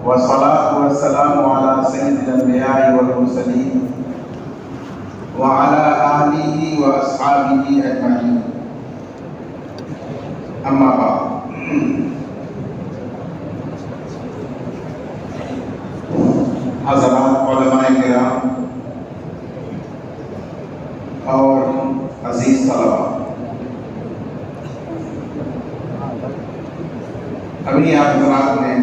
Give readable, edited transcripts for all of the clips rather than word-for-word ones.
والصلاة والسلام على سيد الأنبياء والمرسلين وعلى آله وأصحابه أجمعين. أما بعد، حضرات علماء کرام اور عزیز طلباء، ابھی آپ حضرات نے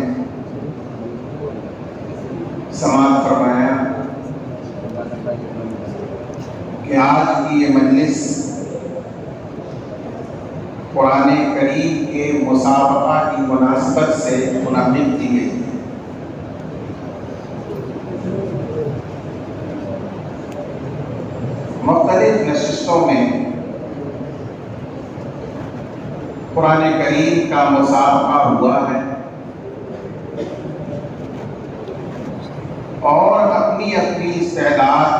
سماعت فرمایا کہ آج کی یہ مجلس قرآن کریم کے مسابقہ کی مناسبت سے منعقد کی گئی. مختلف نشستوں میں قرآن کریم کا مسابقہ ہوا ہے اور اپنی اپنی استعداد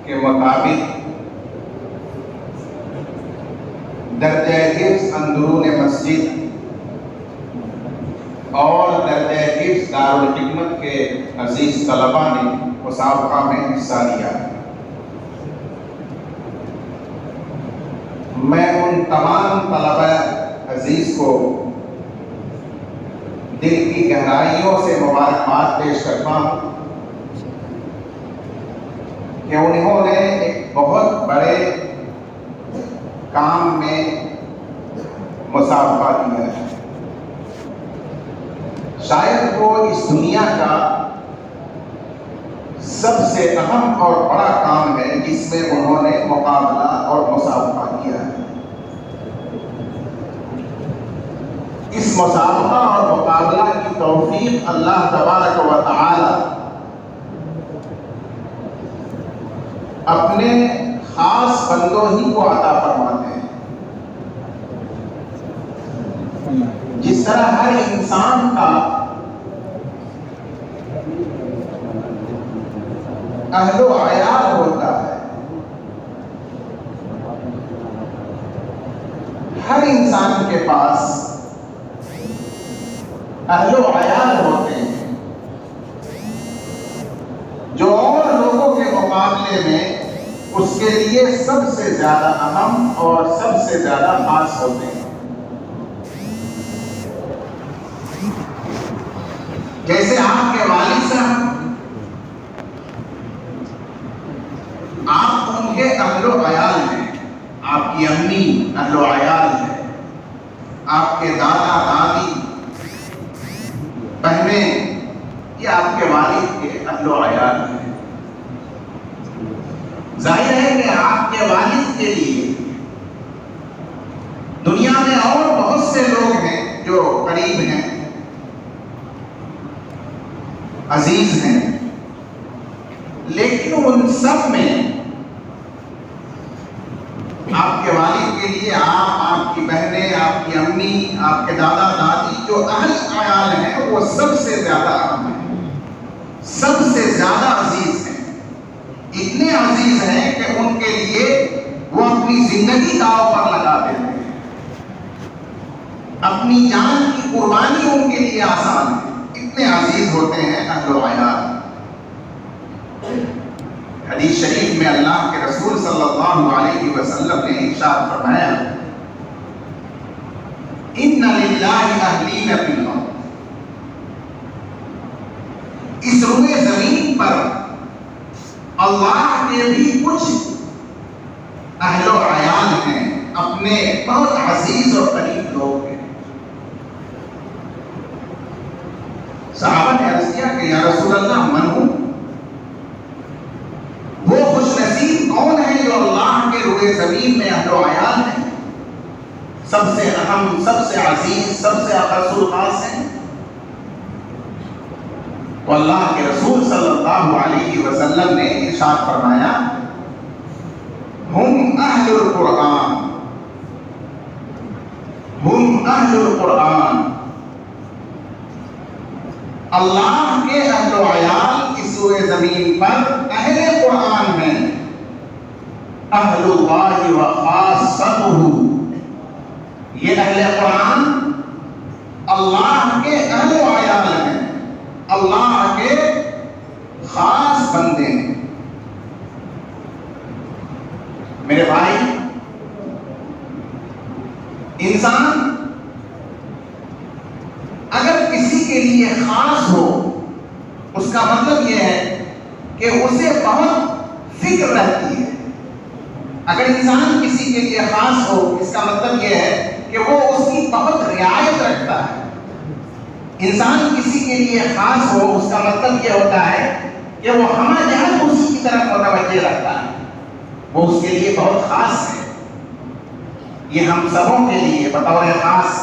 کے مطابق درجہ حفظ اندرون مسجد اور درجہ حفظ دارالحکمت کے عزیز طلباء نے مسابقہ میں حصہ لیا. میں ان تمام طلباء عزیز کو دل کی گہرائیوں سے مبارکباد پیش کرتا ہوں کہ انہوں نے ایک بہت بڑے کام میں مسابقہ کیا ہے. شاید وہ اس دنیا کا سب سے اہم اور بڑا کام ہے جس میں انہوں نے مقابلہ اور مسابقہ کیا ہے. اس مسابقہ اور مقابلہ کی توفیق اللہ تبارک و تعالی اپنے خاص بندوں ہی کو عطا فرماتے ہیں. جس طرح ہر انسان کا اہل و عیال ہوتا ہے، ہر انسان کے پاس اہل و عیال ہوتے ہیں جو اور لوگوں کے مقابلے میں اس کے لیے سب سے زیادہ اہم اور سب سے زیادہ خاص ہوتے ہیں. جیسے آپ کے والد صاحب، آپ ان کے اہل و عیال ہیں، آپ کی امی اہل و عیال ہے، آپ کے دادا دادی بہنیں یہ آپ کے والد کے اہل و عیال ہیں. ظاہر ہے کہ آپ کے والد کے لیے دنیا میں اور بہت سے لوگ ہیں جو قریب ہیں، عزیز ہیں، لیکن ان سب میں آپ کے والد کے لیے آپ کی بہنیں، آپ کی امی، آپ کے دادا دادی جو اہل عیال ہیں وہ سب سے زیادہ اہم ہیں، سب سے زیادہ عزیز ہیں. اتنے عزیز ہیں کہ ان کے لیے وہ اپنی زندگی داؤ پر لگا دیتے ہیں، اپنی جان کی قربانی ان کے لیے آسان ہے. اتنے عزیز ہوتے ہیں اہل و عیال. حدیث شریف میں اللہ کے رسول صلی اللہ علیہ وسلم نے ارشاد فرمایا، ان للہ اہلین فی الارض، اس روئے زمین پر اللہ کے بھی کچھ اہل و عیال ہیں، اپنے بہت عزیز اور قریب لوگ ہیں. صحابہ نے عرض کیا کہ یا رسول اللہ من ہوں؟ وہ خوش نصیب کون ہے جو اللہ کے روئے زمین میں اہل و عیال ہیں، سب سے اہم، سب سے عزیز، سب سے اخص الخاص ہیں؟ تو اللہ کے رسول صلی اللہ علیہ وسلم نے ارشاد فرمایا، ہم اہل القرآن، ہم اہل القرآن. اللہ کے اہل و عیال اس روئے زمین پر اہل قرآن ہیں. اہل اللہ و خاصتہ، یہ اہل قرآن اللہ کے اہل و عیال ہیں اللہ کے خاص بندے ہیں۔ میرے بھائی، انسان اگر کسی کے لیے خاص ہو، اس کا مطلب یہ ہے کہ اسے بہت فکر رہتی ہے۔ اگر انسان کسی کے لیے خاص ہو، اس کا مطلب یہ ہے کہ وہ اس کی بہت رعایت رکھتا ہے۔ انسان کسی کے لیے خاص ہو، اس کا مطلب یہ ہوتا ہے کہ وہ ہمہ جہت اسی کی طرف متوجہ رکھتا ہے، وہ اس کے لیے بہت خاص ہے۔ یہ ہم سبوں کے لیے بطور خاص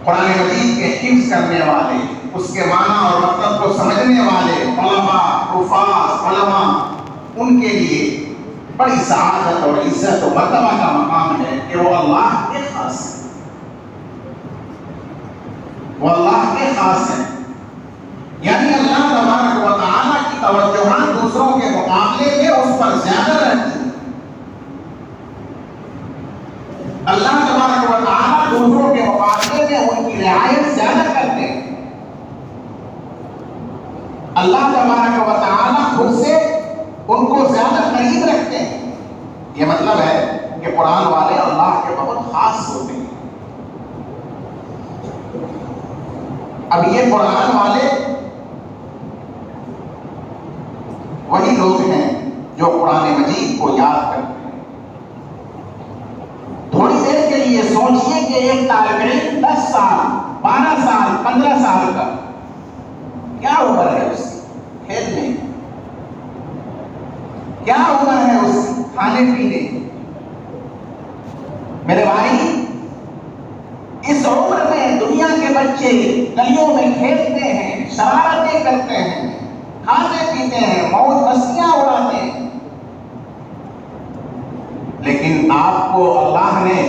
قرآن مجید کے حفظ کرنے والے، اس کے معنی اور مطلب کو سمجھنے والے علماء، حفاظ، علماء، ان کے لیے بڑی سعادت اور عزت و مرتبہ کا مقام ہے کہ وہ اللہ کے خاص ہیں۔ وہ اللہ کے خاص ہیں، یعنی اللہ تبارک و تعالیٰ کی توجہات دوسروں کے مقابلے میں اس پر زیادہ رہتی ہیں۔ اللہ تبارک و تعالیٰ دوسروں کے مقابلے میں ان کی رعایت زیادہ کرتے ہیں۔ اللہ تبارک و تعالیٰ خود سے ان کو زیادہ قریب رکھتے ہیں۔ یہ مطلب ہے کہ قرآن والے اللہ کے بہت خاص ہوتے ہیں۔ اب یہ قرآن والے وہی لوگ ہیں جو قرآن مجید کو یاد کرتے ہیں۔ تھوڑی دیر کے لیے سوچئے کہ ایک طالب علم 10 سال، 12 سال، 15 سال کا کیا عمر ہے اس کی کھیلنے، کیا عمر ہے اس کی کھانے پینے۔ میرے بھائی، اس عمر میں دنیا کے بچے گلیوں میں کھیلتے ہیں، شرارتیں کرتے ہیں، کھاتے پیتے ہیں، موج مستیاں اڑاتے ہیں، لیکن آپ کو اللہ نے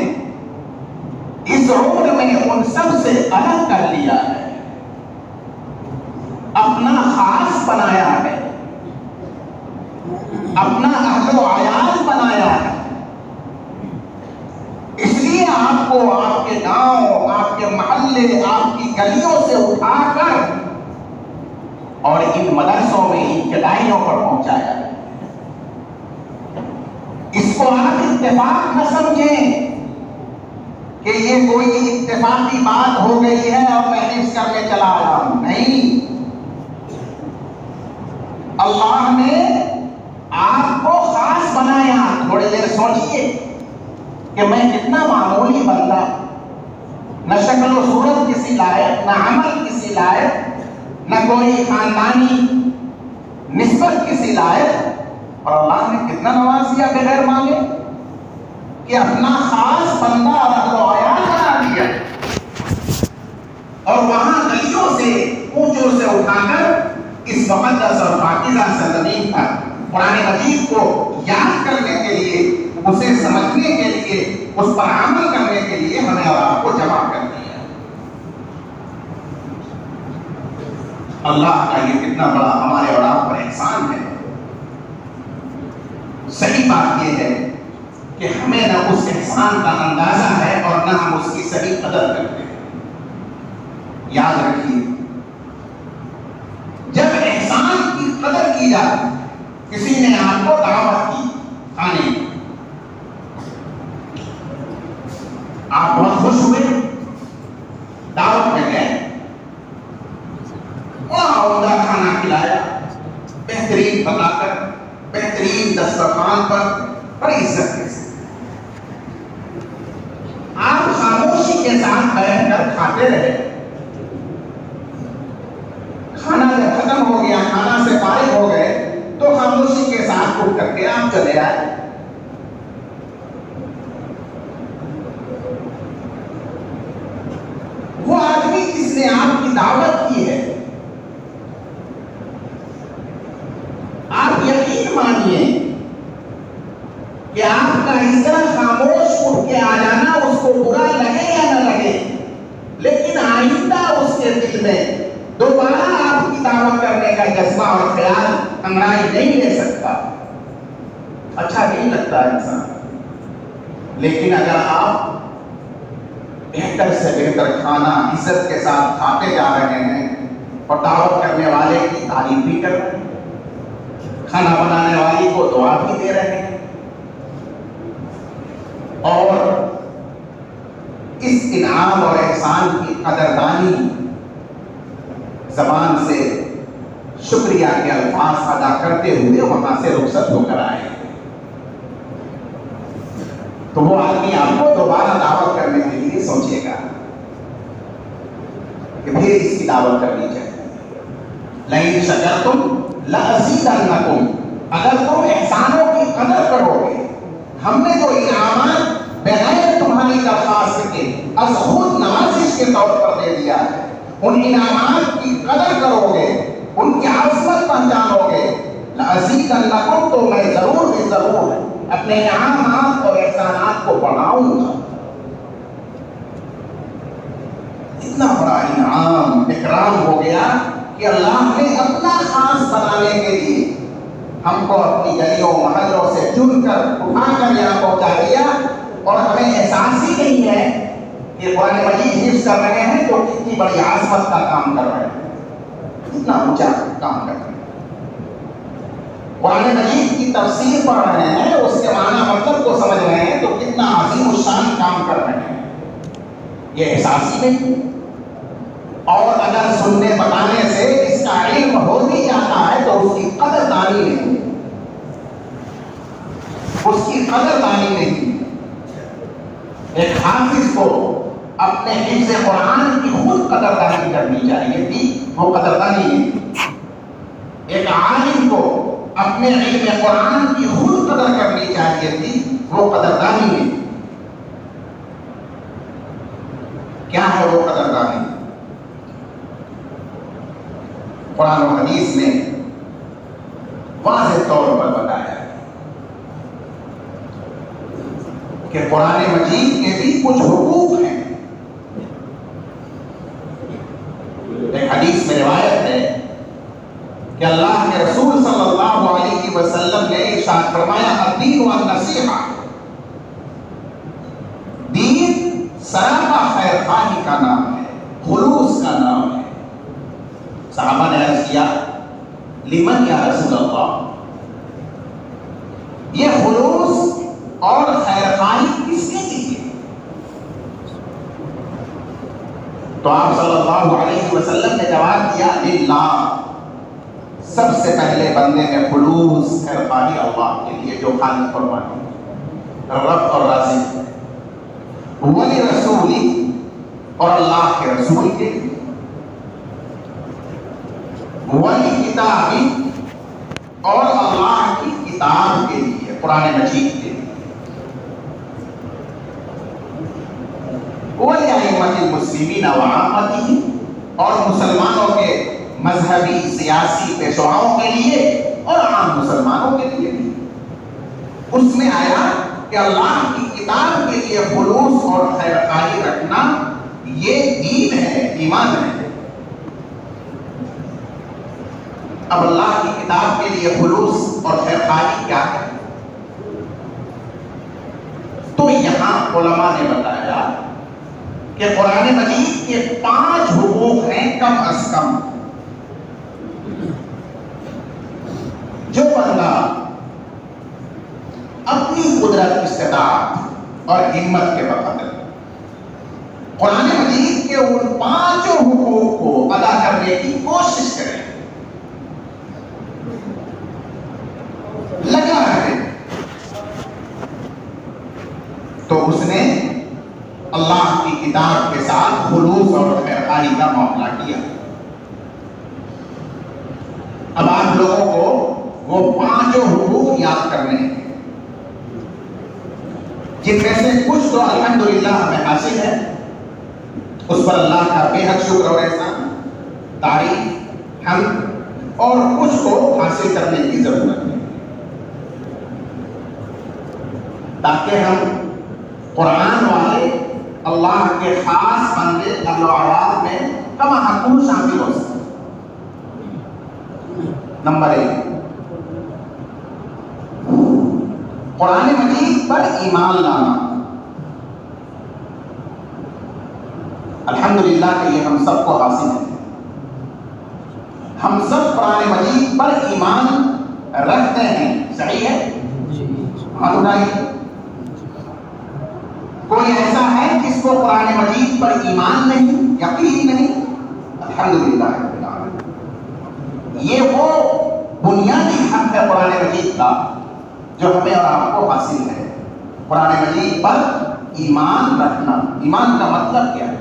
اس عمر میں ان سب سے الگ کر لیا ہے، اپنا خاص بنایا ہے، اپنا اہل و عیال بنایا ہے۔ اس لیے آپ کو آپ کے گاؤں، آپ کے محلے، آپ کی گلیوں سے اٹھا کر اور ان مدرسوں میں ان کھلاڑیوں پر پہنچایا ہے۔ اس کو آپ اتفاق نہ سمجھیں کہ یہ کوئی اتفاقی بات ہو گئی ہے اور میں حفظ کرنے چلا آیا ہوں، نہیں۔ اللہ نے آپ کو خاص بنایا۔ تھوڑی دیر سوچئے کہ میں کتنا معمولی بندہ، نہ شکل و صورت کسی لائق، نہ عمل کسی لائق، نہ کوئی خاندانی نسبت کسی لائق، اور اللہ نے کتنا نواز دیا بغیر مانگے کہ اپنا خاص بندہ اور اہل و عیال بنا دیا، اور وہاں گلیوں سے اونچوں سے اٹھا کر اس مقدس اور پاکیزہ سرزمین پر قرآن مجید کو یاد کرنے کے لیے، اسے سمجھنے کے لیے، اس پر عمل کرنے کے لیے ہمیں اور آپ کو جمع کر دیا۔ اللہ کا یہ کتنا بڑا ہمارے اور آپ پر احسان ہے۔ صحیح بات یہ ہے کہ ہمیں نہ اس احسان کا اندازہ ہے اور نہ ہم اس کی صحیح قدر کرتے ہیں۔ یاد رکھیے، جب احسان کی قدر کی جاتی، کسی نے آپ کو دعوت کی کھانے کی، آپ بہت خوش ہوئے، دعوت میں گئے، وہاں عمدہ کھانا کھلایا، بہترین پکا کر، بہترین دسترخوان پر، بڑی عزت کے ساتھ آپ خاموشی کے ساتھ بیٹھ کر کھاتے رہے۔ کھانا جب ختم ہو گیا، کھانا سے فارغ ہو گئے، تو خاموشی کے ساتھ اٹھ کر کے آپ چلے آئے۔ وہ آدمی جس نے آپ کی دعوت کی ہے، آپ یقین مانیے کہ آپ کا اس طرح خاموش اٹھ کے آ جانا اس کو برا لگے یا نہ لگے، لیکن آئندہ اس کے دل میں دوبارہ آپ کی دعوت کرنے کا جذبہ اور خیال انگڑائی نہیں لے سکتا۔ اچھا نہیں لگتا انسان، لیکن اگر آپ بہتر سے بہتر کھانا عزت کے ساتھ کھاتے جا رہے ہیں اور دعوت کرنے والے کی تعریف بھی کر رہے ہیں، کھانا بنانے والی کو دعا بھی دے رہے ہیں، اور اس انعام اور احسان کی قدردانی زبان سے شکریہ کے الفاظ ادا کرتے ہوئے وہاں سے رخصت ہو کر آئے، تو وہ آدمی آپ کو دوبارہ دعوت کرنے کے لیے سوچے گا کہ پھر اس کی دعوت کرنی چاہیے۔ لئن شکرتم لأزیدنکم، اگر تم احسانوں کی قدر کرو گے، ہم نے جو انعامات بغیر تمہاری درخواست کے از خود نوازش کے طور پر دے دیا ہے، ان انعامات کی قدر کرو گے، ان کی عظمت پہچانو گے، لأزیدنکم، تو میں ضرور بھی ضرور اپنے انعامات اور احسانات کو بڑھاؤں گا۔ اتنا بڑا انعام اکرام ہو گیا کہ اللہ نے اپنا خاص بنانے کے لیے ہم کو اپنی گلیوں محلوں سے چن کر اٹھا کر یہاں پہنچا دیا، اور ہمیں احساس ہی نہیں ہے کہ قرآن مجید حفظ کر رہے ہیں تو کتنی بڑی عظمت کا کام کر رہے ہیں، کتنا اونچا کام کر رہے ہیں۔ قرآن مجید کی تفسیر پڑھ رہے ہیں، اس کے معنی مطلب کو سمجھ رہے ہیں، تو کتنا عظیم الشان کام کر رہے ہیں، یہ احساس ہی نہیں۔ اور اگر سننے بتانے سے اس کا علم ہو بھی جاتا ہے تو اس کی قدردانی نہیں، اس کی قدردانی نہیں۔ ایک حافظ کو اپنے حفظ قرآن کی خود قدردانی کرنی چاہیے تھی، وہ قدردانی نہیں۔ ایک عالم کو اپنے علم قرآن کی خود قدر کرنی چاہیے تھی، وہ قدردانی نہیں۔ کیا ہے وہ قدردانی؟ قرآن و حدیث نے واضح طور پر بتایا کہ قرآن مجید کے بھی کچھ حقوق ہیں۔ ایک حدیث میں روایت ہے کہ اللہ کے رسول صلی اللہ علیہ وسلم نے ارشاد فرمایا، الدین والنصیحہ، دین سراپا خیر خواہی کا نام ہے، خلوص کا نام ہے۔ صحابہ نے عرض کیا، لمن یا رسول اللہ، یہ خلوص اور خیر خواہی کس کے لیے؟ تو آپ صلی اللہ علیہ وسلم نے جواب دیا، للہ، سب سے پہلے بندے میں خلوص خیر خواہی اللہ کے لیے جو خالق فرمانے، رب اور رازق، ولی رسولی، اور اللہ کے رسول کے لیے، ولی کتابی، اور اللہ کی کتاب کے لیے، قرآن مجید کے لیے، ولی ائمۃ المسلمین وعامتہم، اور مسلمانوں کے مذہبی سیاسی پیشواؤں کے لیے اور عام مسلمانوں کے لیے بھی۔ اس میں آیا کہ اللہ کی کتاب کے لیے خلوص اور خیر خواہی رکھنا یہ دین ہے، ایمان ہے۔ اب اللہ کی کتاب کے لیے خلوص اور خیر خواہی کیا ہے؟ تو یہاں علماء نے بتایا کہ قرآن مجید کے 5 حقوق ہیں کم از کم، جو بندہ اپنی قدرت، استطاعت اور ہمت کے بقدر قرآن مجید کے ان 5 حقوق کو ادا کرنے کی کوشش کرے، لگا رہے، تو اس نے اللہ کی کتاب کے ساتھ خلوص اور خیر خواہی کا معاملہ کیا۔ اب آپ لوگوں کو وہ 5 حقوق یاد کرنے ہیں، جن میں سے کچھ تو الحمدللہ ہمیں حاصل ہے، اس پر اللہ کا بے حد شکر اور احسان، تعریف، حمد، اور کچھ کو حاصل کرنے کی ضرورت ہے، تاکہ ہم قرآن والے اللہ کے خاص بندے اہل و احوال میں کم حقوق شامل ہو سکیں۔ نمبر 1، قرآن مجید پر ایمان لانا۔ الحمدللہ کہ یہ ہم سب کو حاصل ہے. ہم سب قرآن مجید پر ایمان رکھتے ہیں. صحیح ہے؟ ہاں بتائیے، کوئی ایسا ہے جس کو قرآن مجید پر ایمان نہیں، یقین نہیں؟ الحمدللہ. یہ وہ بنیادی حق ہے قرآن مجید کا جو ہمیں اور آپ کو حاصل ہے. قرآن مجید پر ایمان رکھنا. ایمان کا مطلب کیا ہے؟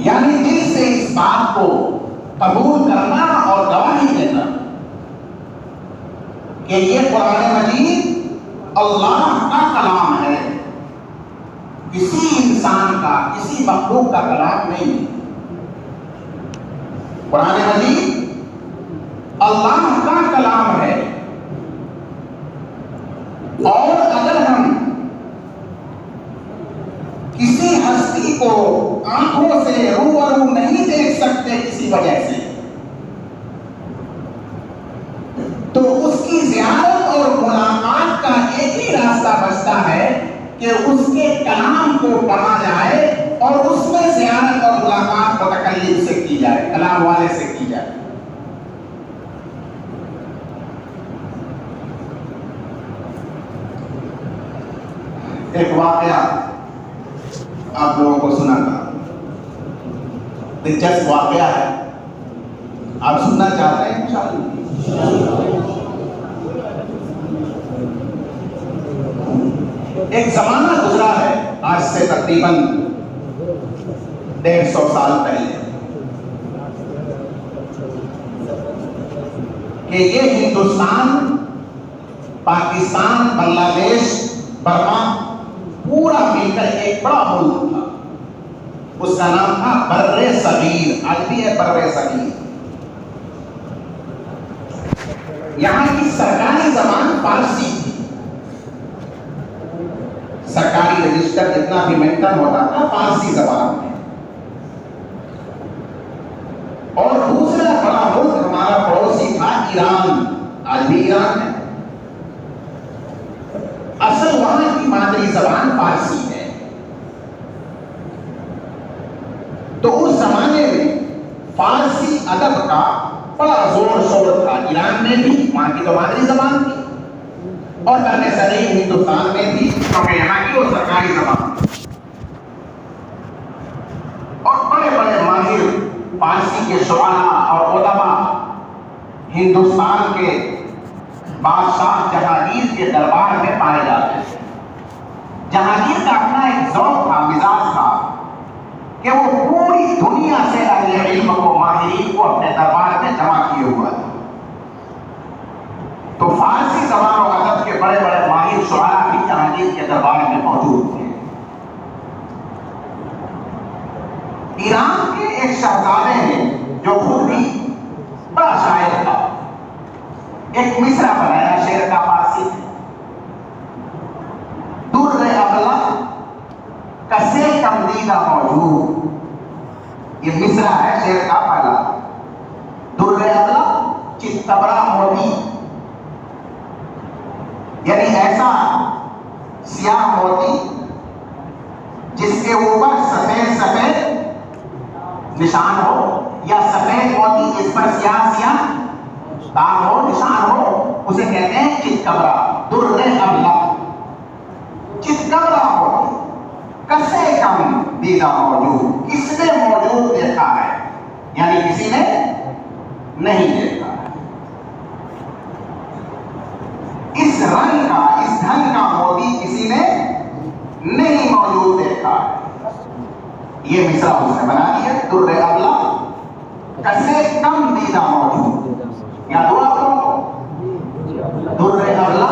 یعنی دل سے اس بات کو قبول کرنا اور گواہی دینا کہ یہ قرآن مجید اللہ کا کلام ہے، کسی انسان کا، کسی مخلوق کا کلام نہیں. قرآن مجید اللہ کا کلام ہے. اور اگر ہم کسی ہستی کو آنکھوں سے روبرو نہیں دیکھ سکتے کسی وجہ سے، تو اس کی زیارت اور ملاقات کا ایک ہی راستہ بچتا ہے کہ اس کے کلام کو پڑھا جائے اور اس میں زیارت اور ملاقات متکلم سے کی جائے، کلام والے سے کی جائے. ایک واقعہ آپ لوگوں کو سنا تھا، دلچسپ واقعہ ہے. آپ سننا چاہتے ہیں؟ ایک زمانہ گزرا ہے آج سے تقریباً 150 سال پہلے کہ یہ ہندوستان، پاکستان، بنگلہ دیش، برما پورا مل کر ایک بڑا ملک تھا. اس کا نام تھا بر صغیر. آج بھی ہے بر صغیر. یہاں کی سرکاری زبان فارسی تھی. سرکاری رجسٹر جتنا بھی مینٹن ہوتا تھا فارسی زبان میں. اور دوسرا بڑا ملک ہمارا پڑوسی تھا ایران. آج بھی ایران ہے. اصل وہاں کی مادری زبان فارسی ہے. تو اس زمانے میں فارسی ادب کا بڑا زور شور تھا. ایران میں بھی، وہاں کی تو مادری زبان تھی، اور بر صغیر ہندوستان میں بھی، کیونکہ یہاں کی وہ سرکاری زبان تھی. اور بڑے بڑے ماہر فارسی کے شعراء اور علماء ہندوستان کے بادشاہ جہانگیر کے دربار میں پائے جاتے تھے. جہانگیر کا اپنا ایک ذوق تھا، مزاج تھا کہ وہ پوری دنیا سے اہل علم کو، ماہرین کو اپنے دربار میں جمع کیے ہوا تھا. تو فارسی زبان و ادب کے بڑے بڑے ماہر شعراء بھی جہانگیر کے دربار میں موجود تھے. ایران کے ایک شہزادے نے جو خود بھی بڑا شاعر تھا، ایک مصرع بنایا شعر کا فارسی. در ابلہ کسے کم دیدہ موجود. یہ مصرع ہے شعر کا پہلا. در ابلہ چتبرا موتی، یعنی ایسا سیاہ موتی جس کے اوپر سفید سفید نشان ہو، یا سفید موتی جس پر سیاہ سیاہ داغ ہو، نشان ہو، اسے کہتے ہیں چتکبرا. در ابلہ چتکبرا موتی کسے کم دیدہ موجود. کس نے موجود دیکھا ہے، یعنی کسی نے نہیں دیکھا ہے. اس رنگ کا، اس ڈھنگ کا موتی کسی نے نہیں موجود دیکھا ہے. یہ مصرع اس نے بنا دیا. در ابلہ کسے کم دیدہ موجود. یاد ہوا آپ لوگوں کو؟ در ابلہ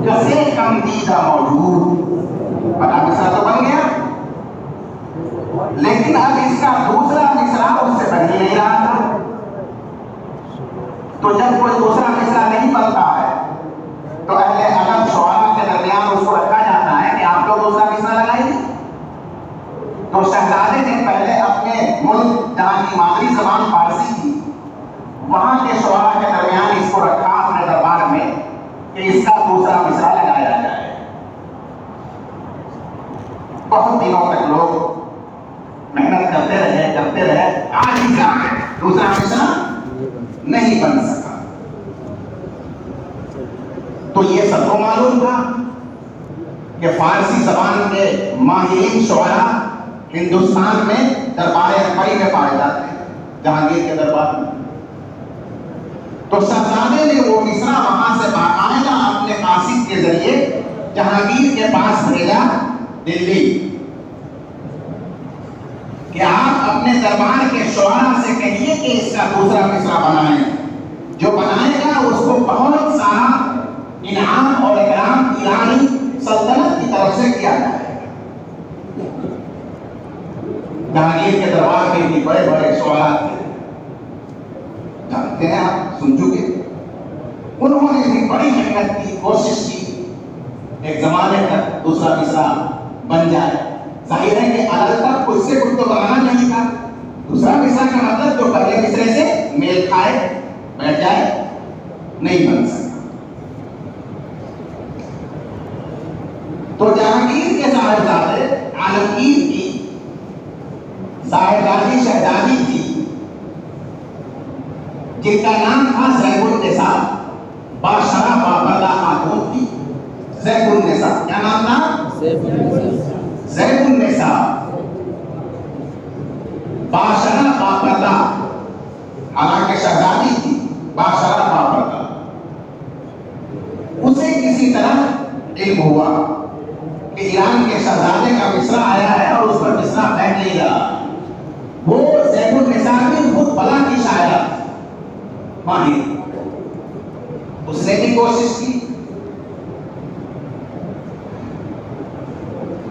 کسے کم دیدہ موجود. بڑا مصرع تو بن گیا، لیکن اب اس کا دوسرا مصرع اس سے بن ہی نہیں رہا تھا. تو جب کوئی دوسرا مصرع نہیں بنتا ہے تو اہل ادب شعراء کے درمیان اس کو رکھا جاتا ہے کہ آپ لوگ دوسرا مصرع لگائیے. تو شہزادے نے پہلے اپنے ملک جہاں کی مادری زبان فارسی تھی، وہاں کے شعراء کے درمیان اس کو رکھا اپنے دربار میں کہ اس کا دوسرا مصرع لگایا جائے. دوسرا مصرع نہیں بن سکا. تو یہ سب کو معلوم تھا کہ فارسی زبان کے ماہرین شعراء ہندوستان میں دربار اکبری میں پائے جاتے ہیں، جہانگیر کے دربار میں. تو شہزادے نے وہ مصرع وہاں سے باقاعدہ اپنے قاصد کے ذریعے جہانگیر کے پاس بھیجا دلی، کہ آپ اپنے دربار کے شعراء سے کہیے کہ اس کا دوسرا مصرع بنائیں. جو بنائے گا اس کو بہت سارا انعام اور اکرام ایرانی سلطنت کی طرف سے کیا جائے گا. جہانگیر کے دربار میں بھی بڑے بڑے شعراء تھے، جانتے ہیں آپ، سن چکے. انہوں نے بھی بڑی محنت کی، کوشش کی ایک زمانے تک دوسرا مصرع بن جائے. ظاہر ہے کہ الگ تک کچھ سے کچھ تو بنانا نہیں تھا. دوسرا مصرع کا مطلب جو پہلے مصرع سے میل کھائے بیٹھ جائے، نہیں بن سکتا. تو جہانگیر کے صاحبزادے عالمگیر کی صاحبزادی شہزادی تھی جن کا نام تھا زیب النساء، باشرہ بابردہ خاتون تھی. زیب النساء، کیا نام تھا؟ زیب النساء باشرہ بابردہ، حالانکہ شہزادی تھی، باشرہ بابردہ. اسے کسی طرح علم ہوا کہ ایران کے شہزادے کا مصرع آیا ہے اور اس پر مصرع بیٹھ نہیں رہا. وہ زیب النساء بھی خود بلا کی شاعرہ ماہر، اس نے بھی کوشش کی.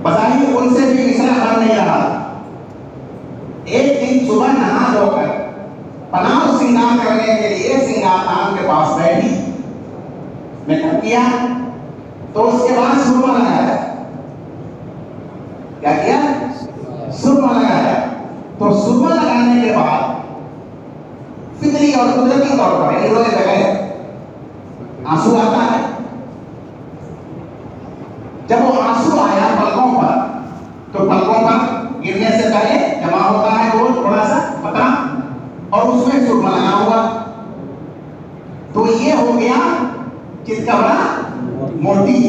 بظاہر ان سے بھی مصرع بن نہیں رہا. ایک دن صبح نہا دھو کر پناہ و سنگار کرنے کے لیے سنگار خان کے پاس بیٹھی، میں نے کیا تو اس کے بعد سرما لگایا. کیا کیا؟ سرما لگایا. تو سرما لگانے کے بعد فطری اور قدرتی طور پر رونے لگے، آنسو آتا ہے. جب وہ آنسو آیا پلکوں پر، تو پلکوں پر گرنے سے پہلے جمع ہوتا ہے وہ تھوڑا سا قطرہ، اور اس میں سرما لگا ہوا. تو یہ ہو گیا چتکبرا موتی.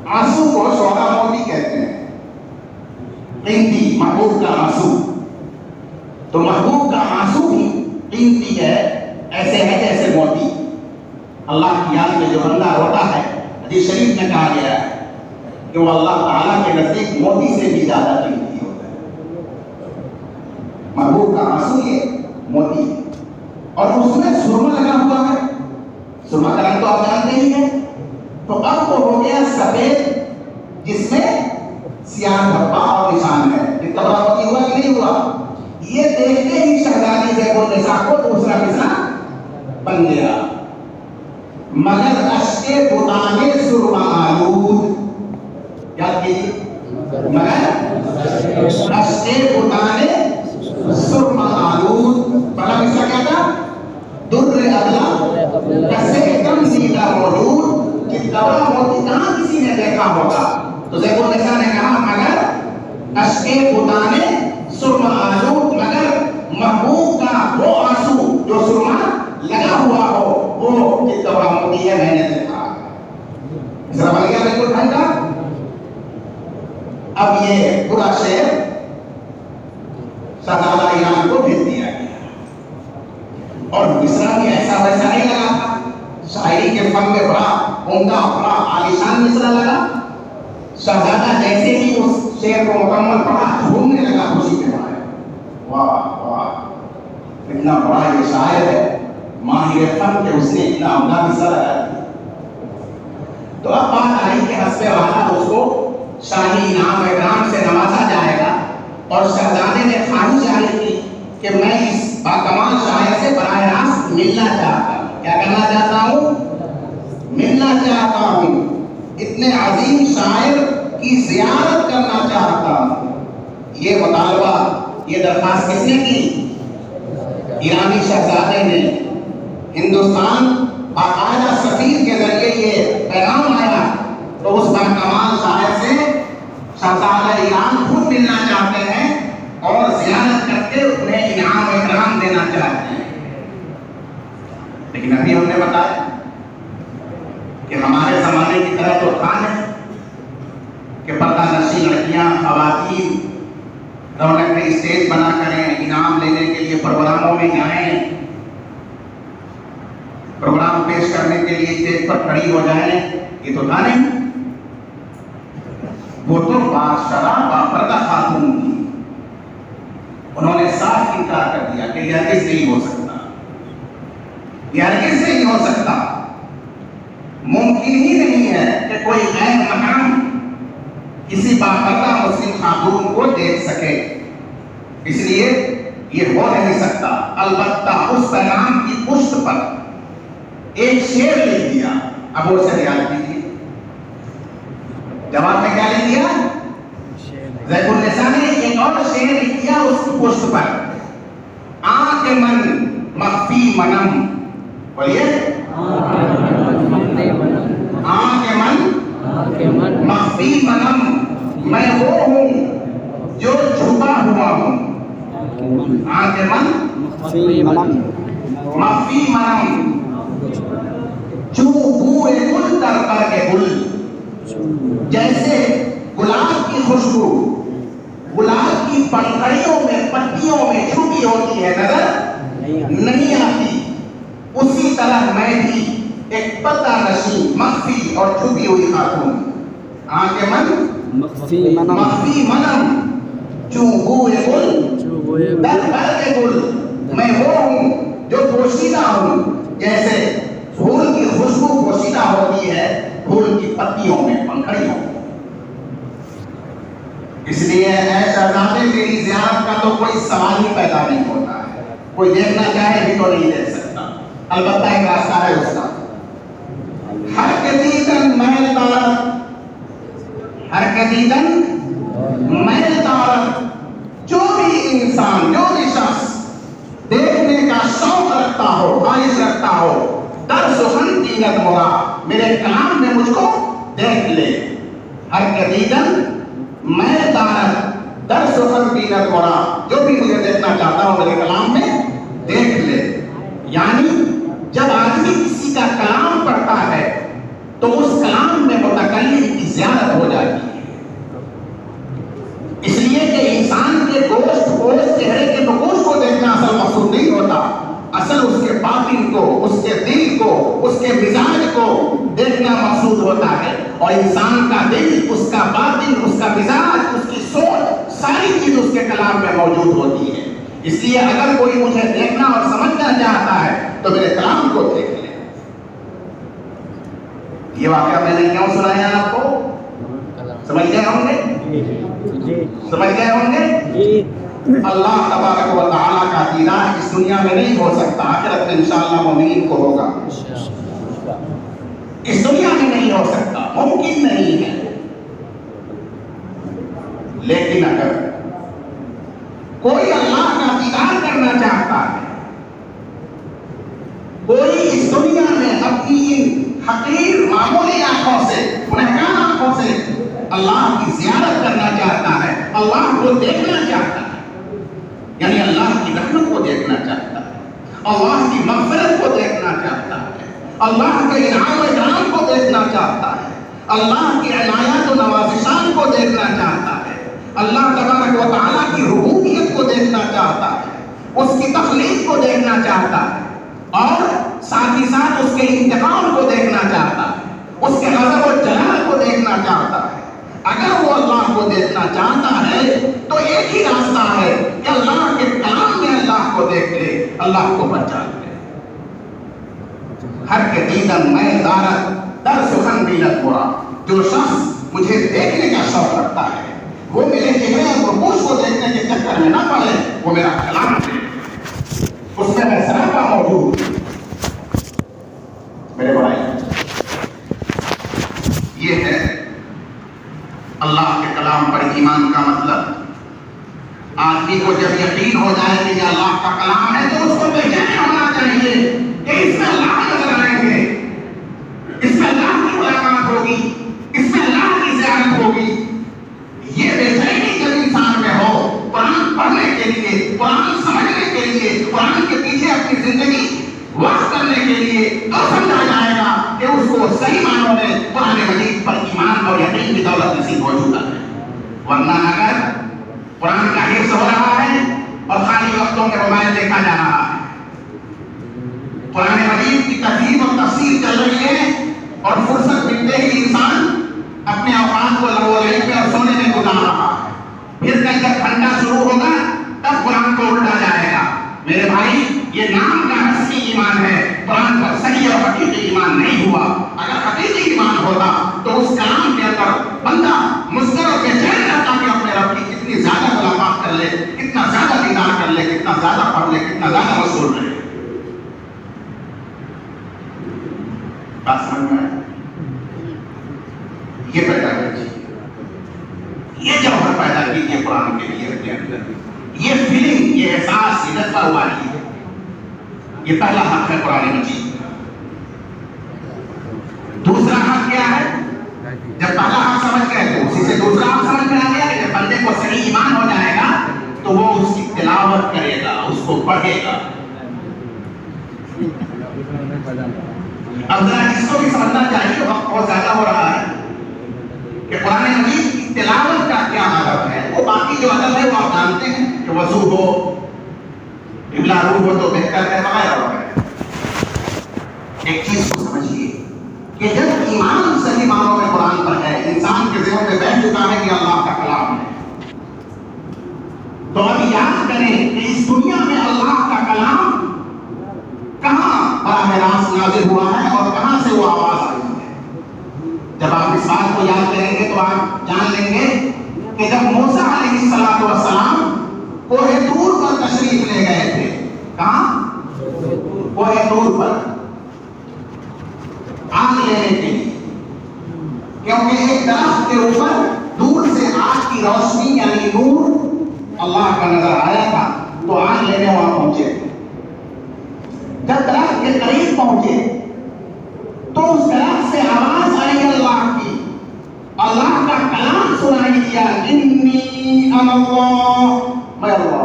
آنسو کو شعرا موتی کہتے ہیں، قیمتی محبوب کا آنسو. تو محبوب کا آنسو بھی قیمتی ہے، ایسے ہے جیسے موتی. اللہ کی یاد میں جو بندہ روتا ہے، حدیث شریف میں کہا گیا ہے کہ وہ اللہ تعالیٰ کے نزدیک موتی سے بھی زیادہ قیمتی ہوتا ہے. محبوب کا آنسو یہ موتی ہے، اور اس میں سرما لگا ہوا ہے. سرما کا رنگ تو آپ جانتے ہی ہیں. تو اب وہ ہو گیا سفید، جس میں سیاہ دھبا اور نشان ہے. اتباع ہوتی ہوا کہ نہیں ہوا؟ یہ دیکھتے ہی شہزادی زیب النساء کو دوسرا مصرع بن گیا. مگر اشک بتانے سرما آلود، یاد کیجیے، مگر اشک بتانے سرما آلود. پہلا مصرع کیا تھا؟ در ابلا کسے کم سیدھا موجود، چتکبرا موتی کہاں کسی نے دیکھا ہوگا. تو زیب النساء نے کہا مگر اشک بتانے سرما آلود، مگر محبوب کا وہ آنسو جو سرما لگا ہوا ہو وہ چتکبرا موتی ہے، میں نے دیکھا. مصرع بن گیا بالکل ڈھنگ کا. اب یہ پورا شعر شہزادہ ایران کو بھیج دیا گیا، اور مصرع بھی ایسا ویسا نہیں لگا تھا. شاعری کے فن میں بڑا عمدہ، بڑا عالیشان مصرع لگا. شہزادہ جیسے ہی اس شعر کو مکمل پڑھا، جھومنے لگا خوشی کے مارے. واہ واہ، اتنا بڑا یہ شاعر ہے، ماہر فن کہ اس نے اتنا عمدہ مصرع لگا دیا. تو اب بات آئی کہ حسب والا اس کو شاہی انعام و اکرام سے نوازا جائے گا، اور شہزادے نے خواہش ظاہر کی کہ میں اس باکمال شاعر سے براہ راست ملنا چاہتا ہوں. کیا کرنا چاہتا ہوں؟ ملنا چاہتا ہوں. اتنے عظیم شاعر کی زیارت کرنا چاہتا ہوں. یہ مطالبہ، یہ درخواست کس نے کی؟ ایرانی شہزادے نے. ہندوستان باقاعدہ سفیر کے ذریعے یہ پیغام آیا، تو اس باکمال شاعر سے شہزادہ ایران خود ملنا چاہتے ہیں، اور زیارت کر کے انہیں انعام و اکرام دینا چاہتے ہیں. لیکن ابھی ہم نے بتایا کہ ہمارے زمانے کی طرح تو تھا نہیں کہ پردہ نشین لڑکیاں خواتین رونق میں اسٹیج بنا کریں, انعام لینے کے لیے پروگراموں میں جائیں, پروگرام پیش کرنے کے لیے اسٹیج پر کھڑی ہو جائیں. یہ تو تھا نہیں. وہ تو بادشاہ باپردہ خاتون تھی. انہوں نے صاف انکار کر دیا کہ یہ ہرگز نہیں ہو سکتا, یہ ہرگز نہیں ہو سکتا. ممکن ہی نہیں ہے کہ کوئی غیر مکان کسی باپردہ مسلم خاتون کو دیکھ سکے. اس لیے یہ ہو نہیں سکتا. البتہ اس پیغام کی پشت پر ایک شعر لکھ دیا. اب وہ سے یاد کیجیے. جواب میں کیا لکھ دیا؟ ذیب النساء نے ایک اور شعر لکھ دیا اس کی پشت پر. آنکھ من مخفی منم. بولیے. آنکھ من مخفی منم, میں وہ ہوں جو چھپا ہوا ہوں. آنکھ من مخفی منم, چوں بوئے گل در پر کے گل. جیسے گلاب کی خوشبو گلاب کی پنکھڑیوں میں پتیوں میں چھپی ہوتی ہے, نظر نہیں آتی, اسی طرح میں بھی ایک پردہ نشین مخفی اور چھپی ہوئی خاتون. آنکھ من مخفی منم, چوں بوئے گل در پر کے گل. میں وہ ہوں جو پوشیدہ ہوں, جیسے پھول کی خوشبو پوشیدہ ہوتی ہے پھول کی پتیوں میں پنکھڑیوں میں. اس لیے اے شہزادے میری زیارت کا تو کوئی سوال ہی پیدا نہیں ہوتا ہے. کوئی دیکھنا چاہے بھی تو نہیں دیکھ سکتا. البتہ ایک راستہ ہے اس کا. ہر قدیدن میل دارت, ہر قدیدن میل دارت, جو بھی انسان جو بھی شخص دیکھنے کا شوق رکھتا ہو, خواہش رکھتا ہو, در سخن دینت مرا, میرے کلام میں مجھ کو دیکھ لے. ہر قدیدن میل دارت در سخن دینت مرا, جو بھی مجھے دیکھنا چاہتا ہو میرے کلام میں دیکھ لے. یعنی جب آدمی کسی کا کلام پڑھتا ہے تو اس کلام میں متکلم کی زیارت ہو جاتی ہے. اس لیے کہ انسان کے گوشت پوش چہرے کے نقوش کو دیکھنا اصل مقصود نہیں ہوتا. اصل اس کے باطن کو, اس کے دل کو, اس کے مزاج کو دیکھنا مقصود ہوتا ہے. اور انسان کا دل, اس کا باطن, اس کا مزاج, اس کی سوچ, ساری چیز اس کے کلام میں موجود ہوتی ہے. اس لیے اگر کوئی مجھے دیکھنا اور سمجھنا چاہتا ہے تو میرے کلام کو دیکھ لے. یہ واقعہ میں نے کیوں سنایا آپ کو؟ سمجھ گئے ہوں گے؟ سمجھ گئے ہوں گے؟ اللہ تبارک و تعالیٰ کا دیدار اس دنیا میں نہیں ہو سکتا, آخرت میں انشاءاللہ مومنین کو ہوگا. اس دنیا میں نہیں ہو سکتا, ممکن نہیں ہے. لیکن اگر کوئی اللہ کا دیدار کرنا چاہتا ہے, کوئی اس دنیا میں اپنی ان حقیر معمولی آنکھوں سے, گنہگار آنکھوں سے اللہ کی زیارت کرنا چاہتا ہے, اللہ کو دیکھنا چاہتا ہے, یعنی اللہ کی رحمت کو دیکھنا چاہتا ہے, اللہ کی مغفرت کو دیکھنا چاہتا ہے, اللہ کے انعام و اکرام کو دیکھنا چاہتا ہے, اللہ کی عنایات و نوازشات کو دیکھنا چاہتا ہے, اللہ تبارک و تعالیٰ کی ربوبیت کو دیکھنا چاہتا ہے, اس کی تخلیق کو دیکھنا چاہتا ہے, اور ساتھ ہی ساتھ اس کے انتقام کو دیکھنا چاہتا ہے, اس کے غضب و جلال کو دیکھنا چاہتا ہے. اگر وہ اللہ کو دیکھنا چاہتا ہے تو ایک ہی راستہ ہے کہ اللہ کے کلام میں اللہ کو دیکھ لے, اللہ کو پہچان لے. ہر کے دیدن میں دارت در سخن دینت مرا, جو شخص مجھے دیکھنے کا شوق رکھتا ہے وہ میرے چہرے اور رقوش کو دیکھنے کے چکر میں نہ پڑے, وہ میرا کلام ہے, اس میں سراپا موجود. میرے بھائی, یہ ہے اللہ کے کلام پر ایمان کا مطلب. آدمی کو جب یقین ہو جائے کہ یہ اللہ کا کلام ہے تو اس کو بے چین ہونا چاہیے کہ اس میں اللہ نظر آئیں گے, اس میں اللہ کی ملاقات ہوگی, اس میں اللہ کی زیارت ہوگی. یہ بے چینی جب انسان میں ہو قرآن پڑھنے کے لیے, قرآن اور سمجھا جائے گا کہ اس کو صحیح معنوں میں قرآن مجید پر ایمان اور یقین کی دولت نصیب ہو چکا ہے. ورنہ اگر قرآن کا حفظ ہو رہا ہے اور خالی وقتوں کے موبائل دیکھا جا رہا ہے, قرآن مجید کی تفہیم اور تفسیر چل رہی ہے اور فرصت ملتے ہی انسان اپنے اوقات کو لغو لعب میں اور سونے میں گزار رہا ہے, پھر کہیں جب ٹھنڈا شروع ہوگا تب قرآن کو الٹا جائے گا. میرے بھائی, یہ نام کا حسنی ایمان ہے, قرآن پر صحیح اور حقیقی ایمان نہیں ہوا. اگر حقیقی ایمان ہوتا تو اس کلام کے اندر بندہ مضطرب اور بے چین رہتا کہ اپنے رب کی کتنی زیادہ ملاقات کر لے, کتنا زیادہ دیدار کر لے, کتنا زیادہ پڑھ لے, کتنا زیادہ مشغول رہے. بات سمجھ میں آئے؟ یہ پیدا کیجیے, یہ جوہر پیدا کیجیے قرآن کے لیے اپنے اندر, یہ فیلنگ, یہ احساس, یہ جذبہ اباریے. یہ پہلا حق ہے قرآن مجید. دوسرا حق کیا ہے؟ جب پہلا حق سمجھ گئے تو اسی سے دوسرا حق سمجھ میں آ گیا کہ جب بندے کو صحیح ایمان ہو جائے گا تو وہ اس کی تلاوت کرے گا, اس کو پڑھے گا. اب ذرا اس کو بھی سمجھنا چاہیے, وقت بہت زیادہ ہو رہا ہے, کہ قرآن مجید کی تلاوت کا کیا ادب ہے. وہ باقی جو ادب ہے وہ آپ جانتے ہیں کہ وضو ہو, قبلہ روح ہو تو بہتر ہے, وغیرہ وغیرہ. ایک چیز کو سمجھیے کہ جب ایمان صحیح معنوں میں قرآن پر ہے, انسان کے ذہن میں بیٹھ چکا ہے کہ اللہ کا کلام ہے, تو اب یاد کریں کہ اس دنیا میں اللہ کا کلام کہاں براہ راست نازل ہوا ہے اور کہاں سے وہ آواز آئی ہے. جب آپ اس بات کو یاد کریں گے تو آپ جان لیں گے کہ جب موسیٰ علیہ السلام کوہ طور پر تشریف لے گئے تھے, کہاں؟ کوہ طور پر آگ لینے کے لیے, کیونکہ ایک درخت کے اوپر دور سے آگ کی روشنی یعنی نور اللہ کا نظر آیا تھا, تو آگ لینے وہاں پہنچے. جب درخت کے قریب پہنچے تو اس درخت سے آواز آئی اللہ کی, اللہ کا کلام سنائی دیا, انی انا اللہ, میں اللہ.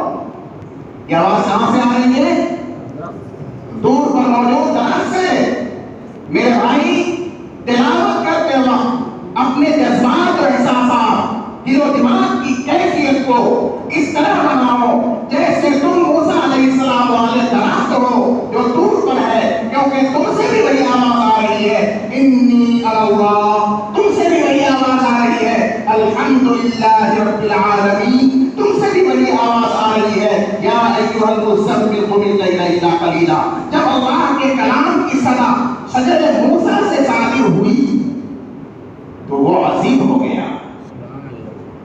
یہ آواز کہاں سے آ رہی ہے؟ دور پر موجود درخت سے. میرے بھائی, تلاوت کرتے وقت اپنے جذبات اور احساسات, دل و دماغ کی کیفیت کو اس طرح بناؤ جیسے تم موسیٰ علیہ السلام والے درخت ہو جو دور پر ہے, کیونکہ تم سے بھی وہی آواز آ رہی ہے, انی اللہ, تم سے بھی وہی آواز آ رہی ہے, الحمدللہ رب العالمین, تم سے بھی وہی آواز آ رہی ہے, یا ایھا المزمل قم اللیل الا قلیلا. جب اللہ کے کلام کی صدا شجر موسیٰ سے صادر ہوئی تو وہ عظیم ہو گیا.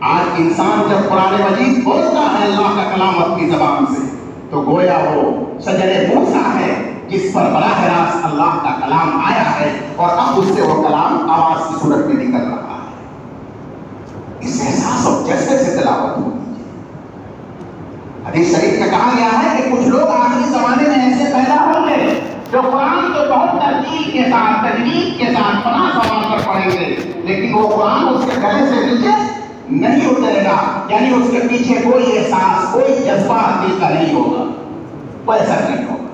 آج انسان جب قرآن مجید بولتا ہے اللہ کا کلام اپنی زبان سے تو گویا وہ شجر موسیٰ ہے جس پر براہ راست اللہ کا کلام آیا ہے, اور اب اس سے وہ کلام آواز کی صورت میں نکل رہا ہے. اس احساس اور جذبے سے تلاوت ہو. حدیث شریف میں کہا گیا ہے کہ کچھ لوگ آخری زمانے میں ایسے پیدا ہوں گے جو قرآن کو بہت ترتیب کے ساتھ, تجوید کے ساتھ پناہ سنبھال کر پڑھیں گے, لیکن وہ قرآن اس کے گلے سے نیچے نہیں اترے گا, یعنی اس کے پیچھے کوئی احساس, کوئی جذبہ دل کا نہیں ہوگا, کوئی اثر نہیں ہوگا.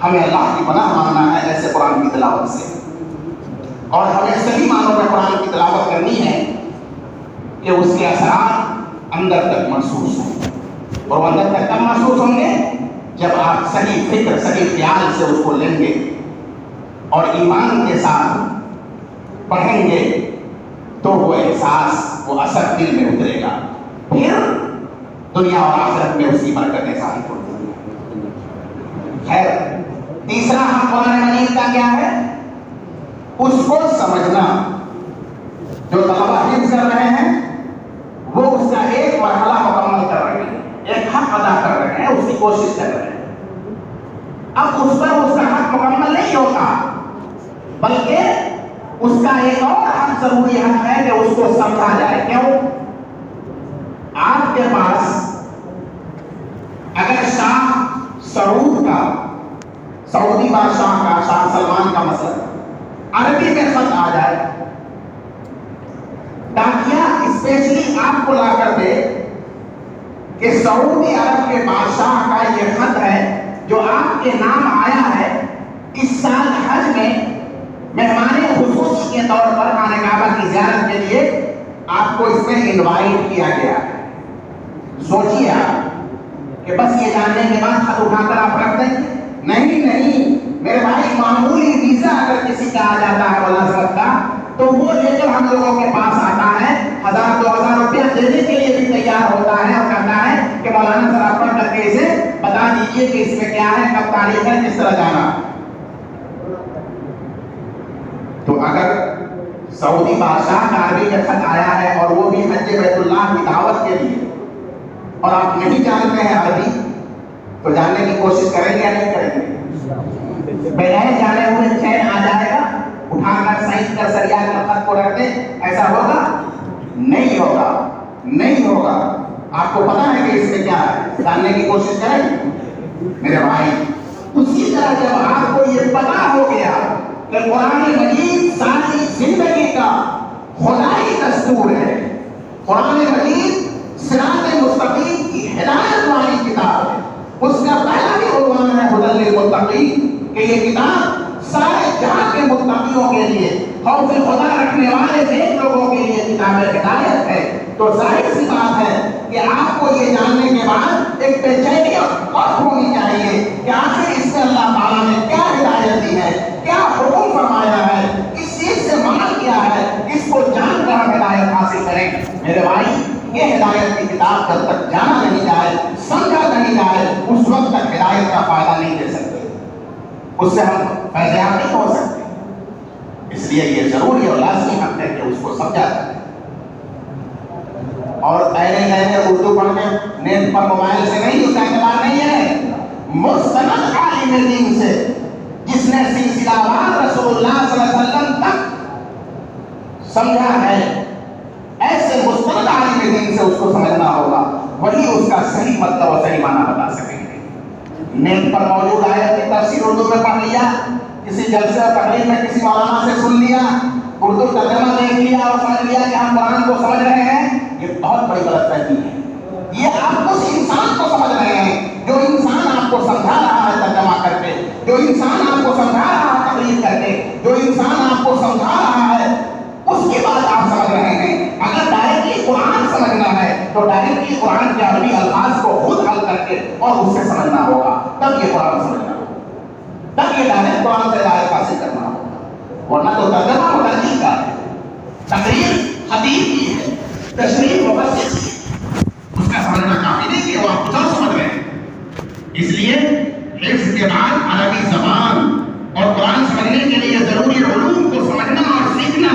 ہمیں اللہ کی پناہ مانگنا ہے ایسے قرآن کی تلاوت سے, اور ہمیں صحیح معنوں میں قرآن کی تلاوت کرنی ہے کہ اس کے اثرات اندر تک محسوس ہوں. اور وہ اندر تک کب محسوس ہوں گے؟ جب آپ صحیح فکر, صحیح خیال سے اس کو لیں گے اور ایمان کے ساتھ پڑھیں گے تو وہ احساس, وہ اثر دل میں اترے گا. پھر دنیا اور آخرت میں اس کی برکتیں ثابت ہوتی ہیں. خیر, تیسرا حق قرآن مجید کا کیا ہے؟ اس کو سمجھنا. جو طلبہ حفظ کر رہے ہیں وہ اس کا ایک مرحلہ مکمل کر رہے ہیں, ایک حق ادا کر رہے ہیں, اس کی کوشش کر رہے ہیں. اب اس پر اس کا حق مکمل نہیں ہوتا, بلکہ اس کا ایک اور حق ضروری حق ہے کہ اس کو سمجھا جائے. کیوں؟ آپ کے پاس اگر شاہ سعود کا, سعودی بادشاہ کا, شاہ سلمان کا مسئلہ عربی میں خط آ جائے, ڈاکیا اسپیشلی آپ کو لا کر دے کہ سعودی عرب کے بادشاہ کا یہ خط ہے جو آپ کے نام آیا ہے, اس سال حج میں مہمان خصوصی کے طور پر خانہ کعبہ کی زیارت کے لیے آپ کو اس میں انوائٹ کیا گیا ہے. سوچیے آپ کہ بس یہ جاننے کے بعد خط اٹھا کر آپ رکھ دیں؟ نہیں میرے بھائی، معمولی ویزا اگر کسی کا آ جاتا ہے ملازمت کا تو وہ لے کر ہم لوگوں کے پاس آتا ہے، 1000-2000 روپیہ دینے کے لیے بھی تیار ہوتا ہے اور کہتا ہے کہ مولانا سر آپ پڑھ کر کے اسے بتا دیجیے کہ اس میں کیا ہے، کب تاریخ ہے، کس طرح جانا. تو اگر سعودی بادشاہ کا عربی کا خط آیا ہے اور وہ بھی حج بیت اللہ کی دعوت کے لیے، اور آپ نہیں جانتے ہیں عربی، تو جاننے کی کوشش کریں گے یا نہیں کریں گے؟ بغیر جانے ہوئے چین آ جائے گا، اٹھا کر سائنس کا سریا کر خط کو رکھ دیں، ایسا ہوگا؟ نہیں ہوگا. آپ کو پتا ہے کہ اس میں کیا ہے، جاننے کی کوشش کریں میرے بھائی. اسی طرح جب آپ کو یہ پتا ہو گیا کہ قرآن مجید ساری زندگی کا خدائی دستور ہے، قرآن مجید صراط مستقیم کی ہدایت والی کتاب ہے، اس کا پہلا بھی عنوان ہے ہدی للمتقین، کہ یہ کتاب سارے جہاں کے متقیوں کے لیے، خوف خدا رکھنے والے نیک لوگوں کے لیے کتاب ہدایت ہے. تو ظاہر سی بات ہے کہ آپ کو یہ جاننے کے بعد ایک بے چینی اور خوف ہونی چاہیے کہ آخر اس میں اللہ تعالیٰ نے کیا ہدایت دی ہے، کیا حکم فرمایا ہے، اس چیز سے منع کیا ہے، اس کو جان کر ہدایت حاصل کریں. میرے بھائی، یہ ہدایت کی کتاب جب تک جانا نہیں جائے، سمجھا نہیں جائے، اس وقت تک ہدایت کا فائدہ نہیں دے سکتے، اس سے ہم فیضیاب نہیں ہو سکتے. اس لیے یہ ضروری اور لازمی حق ہے کہ اس کو سمجھا جائے. اور نئے اردو پڑھنے نیٹ پر موبائل سے نہیں، اس کا اعتبار نہیں ہے. مستند عالم دین سے، جس نے سلسلہ وار رسول اللہ صلی اللہ علیہ وسلم تک سمجھا ہے، ایسے مستند عالم دین سے اس کو سمجھنا ہوگا، وہی اس کا صحیح مطلب اور صحیح معنی بتا سکیں گے. نیٹ پر موجود آیت کی تفسیر اردو میں پڑھ لیا، کسی جلسے اور تقریر میں کسی مولانا سے سن لیا، اردو ترجمہ دیکھ لیا اور سمجھ لیا کہ ہم قرآن کو سمجھ رہے ہیں، یہ بہت بڑی غلط فہمی ہے. یہ آپ اس انسان کو سمجھ رہے ہیں جو انسان آپ کو سمجھا رہا ہے ترجمہ کر کے، جو انسان آپ کو سمجھا رہا ہے تقریر کر کے، جو انسان آپ کو سمجھا رہا ہے، اس کی بات آپ سمجھ رہے ہیں. اگر ڈائریکٹلی قرآن سمجھنا ہے تو ڈائریکٹلی قرآن کے عربی الفاظ کو خود حل کر کے اور اس سے سمجھنا ہوگا، تب یہ قرآن سمجھنا ہوگا، تب یہ ڈائریکٹ قرآن سے ہدایت حاصل کرنا ہوگا. ورنہ تو ترجمہ مترجم کا ہے، تقریر خطیب کی ہے، تشریح مفسر کی ہے، اس کا سمجھنا کافی نہیں کہ وہ آپ کچھ اور سمجھ رہے ہیں. اس لیے حفظ کے بعد عربی زبان اور قرآن سمجھنے کے لیے ضروری علوم کو سمجھنا اور سیکھنا،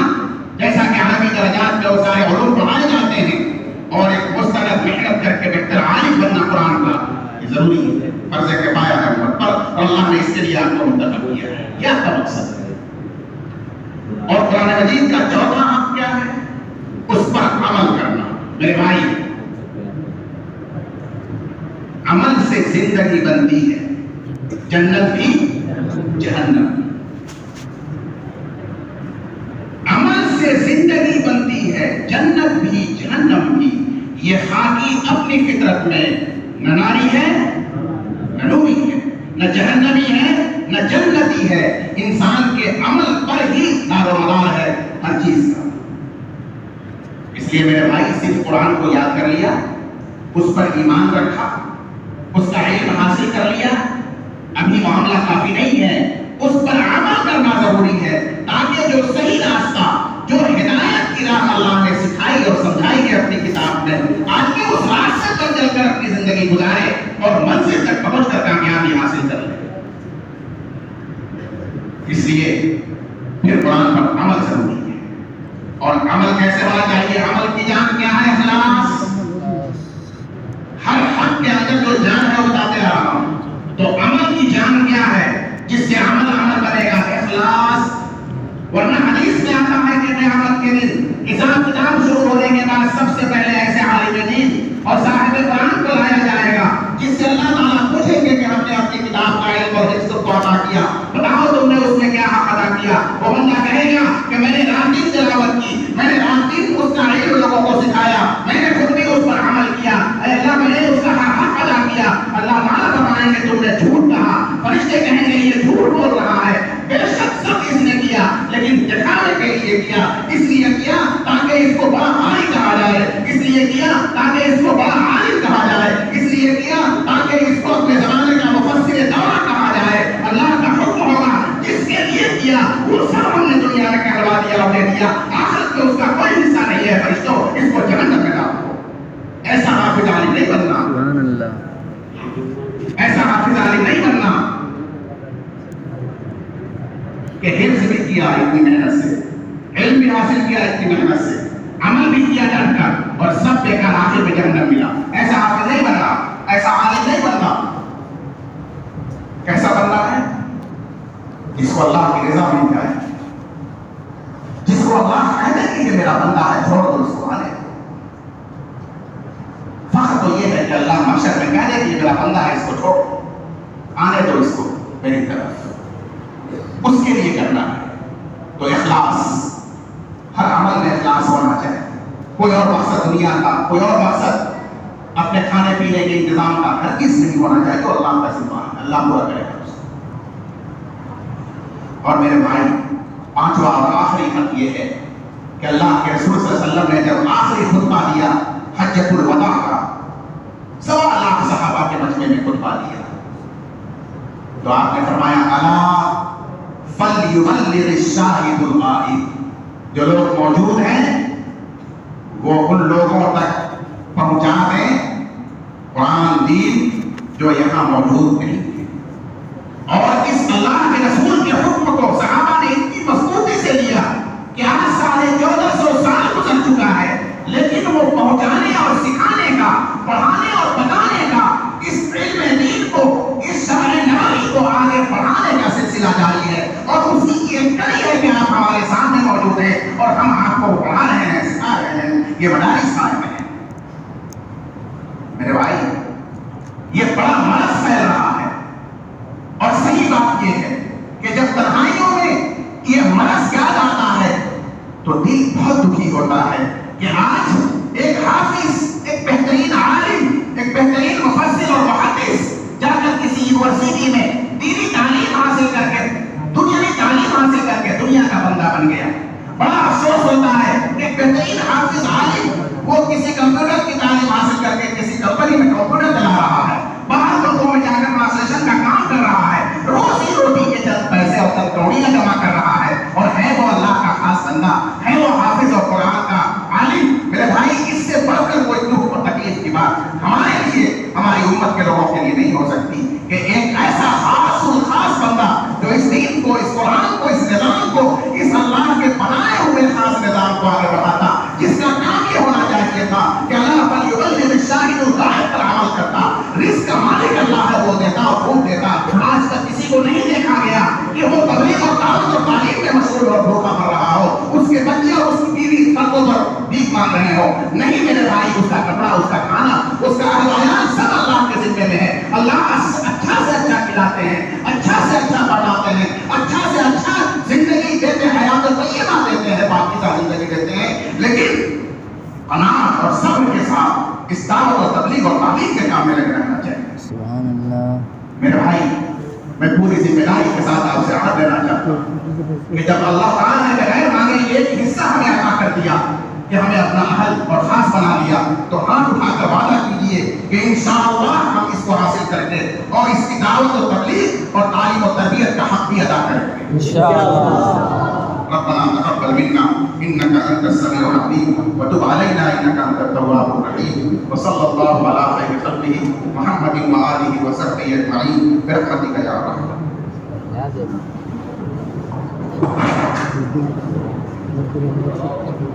جیسا کہ عربی درجات میں وہ سارے علوم پڑھائے جاتے ہیں، اور ایک مستند محنت کر کے بہتر عالم بننا قرآن کا یہ ضروری ہے، فرض کفایہ ہے امت پر، اور اللہ نے اس کے لیے آپ کو منتخب کیا ہے. کیا کا مقصد ہے؟ اور قرآن مجید کا چوتھا حق کیا ہے؟ اس پر عمل کرنا. میرے بھائی، عمل سے زندگی بنتی ہے، جنت بھی جہنم بھی. عمل سے زندگی بنتی ہے، جنت بھی جہنم بھی. یہ خاکی اپنی فطرت میں نہ ناری ہے نہ نوری ہے، نہ جہنمی ہے نہ جنتی ہے. انسان کے عمل پر ہی دار و مدار ہے ہر چیز کا. اس لیے میرے بھائی، صرف قرآن کو یاد کر لیا، اس پر ایمان رکھا، اس کا علم حاصل کر لیا، ابھی معاملہ کافی نہیں ہے. اس پر عمل کرنا ضروری ہے، تاکہ جو صحیح راستہ، جو ہدایت کی راہ اللہ نے سکھائی اور سمجھائی ہے اپنی کتاب میں، آج کے اس راستے پر چل کر اپنی زندگی گزارے اور منزل تک پہنچ کر کامیابی حاصل کر لے. اس لیے پھر قرآن پر عمل ضروری ہے. اور عمل کیسے ہونا چاہیے؟ عمل کی جان کیا ہے؟ اخلاص. ہر حق کے اندر جو جان ہے وہ بتاتے رہا ہوں. تو عمل کی جان کیا ہے جس سے عمل بنے گا؟ اخلاص. ورنہ حدیث میں آتا ہے کہ قیامت کے دن حساب کتاب شروع ہونے کے بعد سب سے پہلے ایسے عالم دین اور صاحب قرآن کو لایا جائے گا جس سے اللہ تعالیٰ پوچھیں گے کہ ہم نے اپنی کتاب کا علم اور حفظ کو عطا کیا، بتاؤ تم نے اس میں کیا حق ادا کیا. وہ بندہ کہے گا کہ میں نے رات دن تلاوت کی، میں نے رات دن اس کا علم لوگوں کو سکھایا، میں نے خود بھی اس پر عمل کیا، اے اللہ میں نے اس کا حق ادا کیا. اللہ تعالیٰ فرمائیں گے تم نے جھوٹ کہا. فرشتے کہیں گے یہ جھوٹ بول رہا ہے. ایسا حافظ عالم نہیں بننا کہ حفظ بھی کیا اتنی محنت سے، علم بھی حاصل کیا اتنی محنت سے، عمل بھی کیا ڈٹ کر، اور سب بیکار آخر میں جنت ملا. ایسا حافظ نہیں بننا، ایسا عالم نہیں بننا. کیسا بننا ہے؟ جس کو اللہ کی رضا مل جائے، جس کو اللہ کہتے کہ یہ میرا بندہ ہے، چھوڑ دو اس کو آنے. فخر تو یہ ہے کہ اللہ محشر میں کہہ دے کہ یہ میرا بندہ ہے، اس کو چھوڑ، آنے دو اس کو میری طرف. اس کے لیے کرنا ہے. تو اخلاص، ہر عمل میں اخلاص ہونا چاہیے. کوئی اور مقصد دنیا کا، کوئی اور مقصد اپنے کھانے پینے کے انتظام کا ہرگز نہیں ہونا چاہیے. تو اللہ کا ذمہ ہے، اللہ پورا کرے گا. اور میرے بھائی، پانچواں اور آخری خط یہ ہے کہ اللہ کے رسول صلی اللہ علیہ وسلم نے جب آخری خطبہ دیا حجۃ الوداع کا، 1.25 لاکھ صحابہ کے مجمع میں خطبہ دیا، تو آپ نے فرمایا الا فلیبلغ الشاہد الغائب، جو لوگ موجود ہیں وہ ان لوگوں تک پہنچا دیں قرآن دین جو یہاں موجود نہیں. اور اس اللہ کے رسول کے حکم کو صحابہ نے اتنی مضبوطی سے لیا کہ آج 1450 سال گزر چکا ہے، لیکن وہ پہنچانے اور سکھانے کا، پڑھانے اور بتانے کا، اس علم دین کو، اس شرع نبوی کو آگے بڑھانے کا سلسلہ جاری ہے. اور اسی کی ایک کڑی ہے کہ آپ ہمارے سامنے موجود ہیں اور ہم آپ کو پڑھا رہے ہیں، سکھا رہے ہیں، یہ مدارس قائم ہیں. میرے بھائی، یہ بڑا مرض پھیل رہا ہے. اور صحیح بات یہ ہے کہ جب تنہائیوں میں یہ مرض یاد آتا ہے تو دل بہت دکھی ہوتا ہے کہ آج ایک حافظ، ایک بہترین عالم، ایک بہترین مفسر اور محدث جا کر کسی یونیورسٹی میں دینی تعلیم حاصل کر کے، دنیاوی تعلیم حاصل کر کے دنیا کا بندہ بن گیا. بڑا افسوس ہوتا ہے کہ ایک بہترین حافظ عالم وہ کسی کمپیوٹر کی تعلیم حاصل کر کے کسی کمپنی میں کمپیوٹر چلا رہا ہے، باہر ملکوں میں جا کر ٹرانسلیشن کا کام کر رہا ہے، روزی روٹی کے چند پیسے اور چند کوڑیاں جمع کر رہا ہے، اور ہے وہ اللہ کا خاص بندہ، ہے وہ حافظ اور قرآن کا عالم. میرے بھائی، اس سے بڑھ کر کوئی دکھ اور تکلیف کی بات ہمارے لیے، ہماری امت کے لوگوں کے لیے نہیں ہو سکتی کہ ایک ایسا خاص الخاص بندہ جو اس دین کو، اس قرآن کو، اس نظام کو، اس اللہ کے بنائے ہوئے خاص نظام کو آگے بڑھاتا، جس کا کام یہ ہونا چاہیے تھا کہ اللہ فلیبلغ الشاہد الغائب پر عمل کرتا. رزق کا مالک اللہ ہے، وہ دیتا اور خوب دیتا. آج تک کسی کو نہیں دیکھا گیا کہ وہ تبلیغ اور دعوت اور تعلیم میں مشغول اور دھوکہ کر رہا ہو، اس کے بچے اور اس کی بیوی سڑکوں پر بھیک مانگ رہے ہو. نہیں میرے بھائی، اس کا کپڑا، اس کا کھانا، اس کا اہل و عیال سب اللہ کے ذمے میں ہے. اللہ اچھا سے اچھا کھلاتے ہیں، اچھا سے اچھا پڑھاتے ہیں، اچھا سے اچھا زندگی دیتے ہیں، حیات طیبہ دیتے ہیں، پاکیزہ زندگی دیتے ہیں. لیکن قناعت اور صبر کے ساتھ اس دعوت اور تبلیغ اور تعلیم کے کام میں لگ رہنا چاہیے. سبحان اللہ. میرے بھائی، میں پوری ذمہ داری کے ساتھ آپ سے عہد لینا چاہتا ہوں کہ جب اللہ تعالیٰ نے بغیر مانگے ایک حصہ ہمیں عطا کر دیا کہ ہمیں اپنا اہل اور خاص بنا لیا، تو ہاتھ اٹھا کر وعدہ کیجیے کہ انشاءاللہ ہم اس کو حاصل کریں گے اور اس کی دعوت و تبلیغ اور تعلیم و تربیت کا حق بھی ادا کریں گے انشاءاللہ. ربنا تقبل منا انك انت السميع العليم وتب علينا انك انت التواب الرحيم وصلى الله على خير خلقه محمد وآله وصحبه اجمعين برحمتك يا ارحم الراحمين.